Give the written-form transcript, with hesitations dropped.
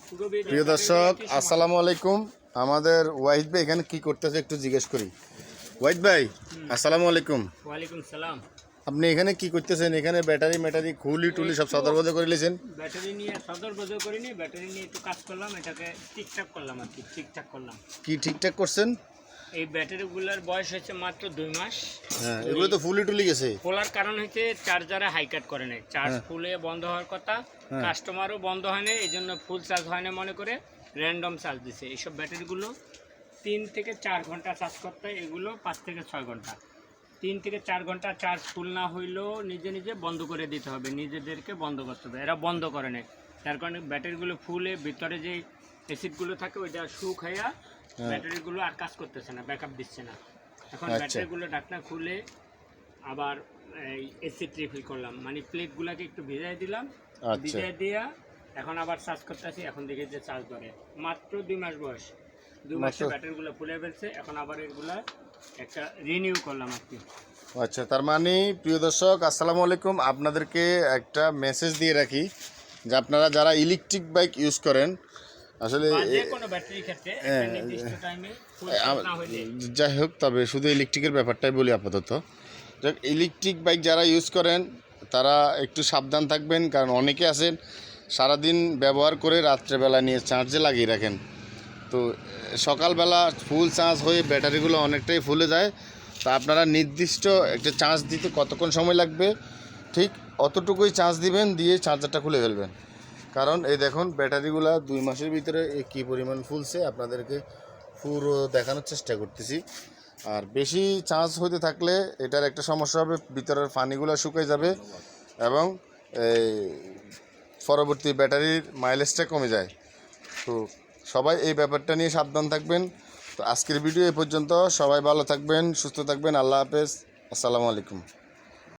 প্রিয় দর্শক আসসালামু আলাইকুম। আমাদের ওয়াহিদ ভাই এখানে কি করতেছে একটু জিজ্ঞেস করি। ওয়াহিদ ভাই আসসালামু আলাইকুম। ওয়ালাইকুম সালাম। আপনি এখানে কি করতেছেন? এখানে ব্যাটারি খুলি টুলি সব সদরবদে করে নিয়েছেন? ব্যাটারি নিয়ে সদরবদর করিনি, ব্যাটারি নিয়ে একটু কাজ করলাম, এটাকে ঠিকঠাক করলাম আর কি। ঠিকঠাক করলাম কি ঠিকঠাক করছেন? এই ব্যাটারিগুলোর বয়স হচ্ছে মাত্র 2 মাস। হ্যাঁ, এগুলো তো ফুলি টুলি গেছে। খোলার কারণ হচ্ছে চার্জারে হাই কাট করে নাই, চার্জ ফুলে বন্ধ হওয়ার কথা, কাস্টমারও বন্ধ হয় না, এই জন্য ফুল চার্জ হয় না মনে করে র্যান্ডম চার্জ দিছে। এইসব ব্যাটারিগুলো 3 থেকে 4 ঘন্টা চার্জ করতে হয়, এগুলো 5 থেকে 6 ঘন্টা। 3 থেকে 4 ঘন্টা চার্জ ফুল না হইলেও নিজে নিজে বন্ধ করে দিতে হবে, নিজেদেরকে বন্ধ করতে হবে। এরা বন্ধ করে নেয়, তার কারণে ব্যাটারিগুলো ফুলে ভিতরে যে অ্যাসিডগুলো থাকে ওইটা শুকাইয়া ব্যাটারিগুলো আর কাজ করতেছে না, ব্যাকআপ দিচ্ছে না। এখন ব্যাটারিগুলো ঢাকনা খুলে আবার অ্যাসিড রিফিল করলাম, মানে প্লেটগুলোকে একটু ভিজাই দিলাম, ভিজাই দিয়া এখন আবার চার্জ করতেছি। এখন দেখি যে চার্জ ধরে। মাত্র 2 মাস বয়স, 2 মাসে ব্যাটারিগুলো ফুলে ফেলছে। এখন আবার এগুলা একটা রিনিউ করলাম আর কি। আচ্ছা, তার মানে প্রিয় দর্শক আসসালামু আলাইকুম, আপনাদেরকে একটা মেসেজ দিয়ে রাখি যে আপনারা যারা ইলেকট্রিক বাইক ইউজ করেন, আসলে যে কোনো ব্যাটারি ক্ষেত্রে একটা নির্দিষ্ট টাইমে ফুল চার্জ না হইলে, যাই হোক, তবে শুধু ইলেকট্রিকের ব্যাপারটাই বলি আপাতত। ইলেকট্রিক বাইক যারা ইউজ করেন তারা একটু সাবধান থাকবেন, কারণ অনেকে আছেন সারাদিন ব্যবহার করে রাত্রেবেলা নিয়ে চার্জে লাগিয়ে রাখেন। তো সকালবেলা ফুল চার্জ হয়ে ব্যাটারিগুলো অনেকটাই ফুলে যায়। তা আপনারা নির্দিষ্ট একটা চার্জ দিতে কতক্ষণ সময় লাগবে ঠিক অতটুকুই চার্জ দিবেন, দিয়ে চার্জারটা খুলে ফেলবেন। কারণ এই দেখুন ব্যাটারিগুলো 2 মাসের ভিতরে কী পরিমাণ ফুলছে আপনাদেরকে পুরো দেখানোর চেষ্টা করতেছি। আর বেশি চার্জ হতে থাকলে এটার একটা সমস্যা হবে, ভিতরের পানিগুলো শুকিয়ে যাবে এবং পরবর্তী ব্যাটারির মাইলেজটা কমে যায়। তো সবাই এই ব্যাপারটা নিয়ে সাবধান থাকবেন। তো আজকের ভিডিও এ পর্যন্ত। সবাই ভালো থাকবেন, সুস্থ থাকবেন। আল্লাহ হাফেজ, আসসালামু আলাইকুম।